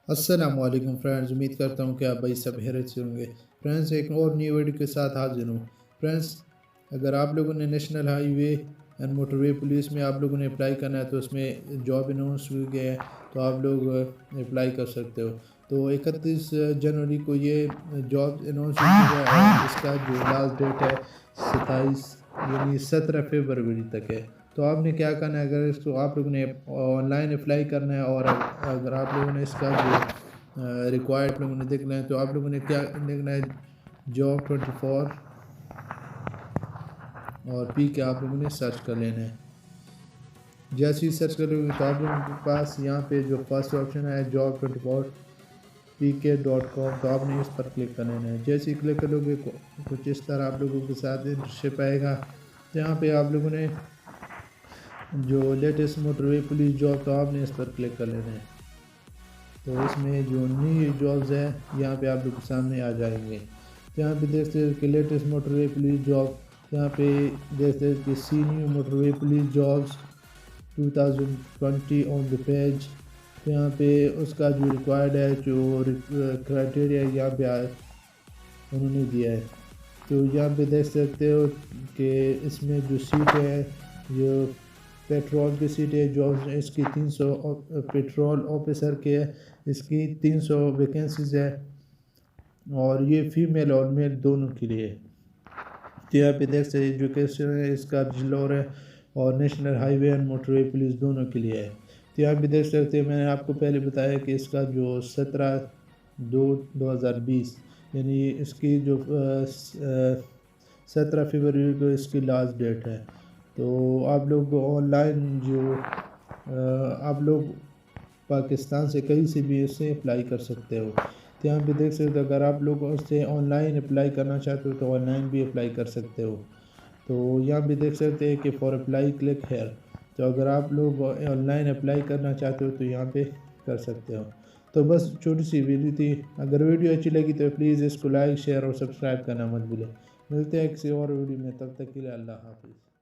अस्सलाम वालेकुम फ्रेंड्स, उम्मीद करता हूँ कि आप भाई सब खैरियत से होंगे। फ्रेंड्स, एक और न्यू वीडियो के साथ हाजिर हूँ। फ्रेंड्स, अगर आप लोगों ने national highway and motorway police में आप लोगों ने अप्लाई करना है तो उसमें जॉब अनाउंस हुई गया है, तो आप लोग अप्लाई कर सकते हो। तो 31 जनवरी को ये जॉब अनाउंस हुई है और इसका जो लास्ट डेट है 27 यानी 17 फरवरी तक है। तो आपने क्या करना है, अगर इसको आप लोगों ने ऑनलाइन अप्लाई करना है और अगर आप लोगों ने इसका जो रिक्वायर्ड लोगों ने देखना है तो आप लोगों ने क्या देखना है, जॉब 24 और पी के आप लोगों ने सर्च कर लेना है। जैसे ही सर्च करोगे तो आप लोगों के पास यहाँ पे जो फर्स्ट ऑप्शन है जॉब 24 pk.com, तो आपने इस पर क्लिक कर लेना है। जैसे ही क्लिक करोगे कुछ इस तरह आप लोगों के साथ इंटरशिप आएगा। तो यहाँ पे आप लोगों ने जो लेटेस्ट मोटरवे पुलिस जॉब, तो आपने इस पर क्लिक कर लेना है। तो इसमें जो न्यू जॉब्स है यहाँ पे आप लोग के सामने आ जाएंगे। तो यहाँ पे देखते हैं कि लेटेस्ट मोटरवे पुलिस जॉब, यहाँ पे देखते हैं कि see new motorway police jobs 2020 on the page. तो यहाँ पे उसका जो रिक्वायर्ड है, जो क्राइटेरिया यहाँ पे उन्होंने दिया है। तो यहाँ पे देख सकते हो कि इसमें जो सीट है, जो पेट्रोल की सीट है, जो इसकी 300 पेट्रोल ऑफिसर के है, इसकी 300 वैकेंसीज है और ये फीमेल और मेल दोनों के लिए है। तो यहाँ पे देख सकते एजुकेशन है इसका बिजलौर है और national highway and motorway police दोनों के लिए है। तो यहाँ पे देख सकते हैं, मैंने आपको पहले बताया कि इसका जो 17/2/2020 यानी इसकी जो 17 फरवरी को इसकी लास्ट डेट है। तो आप लोग ऑनलाइन जो आप लोग पाकिस्तान से कहीं से भी इससे अप्लाई कर सकते हो। तो यहाँ पे देख सकते हो, अगर आप लोग उससे ऑनलाइन अप्लाई करना चाहते हो तो ऑनलाइन भी अप्लाई कर सकते हो। तो यहाँ पे देख सकते हैं कि फॉर अप्लाई क्लिक हेयर। तो अगर आप लोग ऑनलाइन अप्लाई करना चाहते हो तो यहाँ पे कर सकते हो। तो बस छोटी सी वीडियो थी। अगर वीडियो अच्छी लगी तो प्लीज़ इसको लाइक शेयर और सब्सक्राइब करना मत भूलें। मिलते हैं किसी और वीडियो में, तब तक के लिए अल्लाह हाफिज़।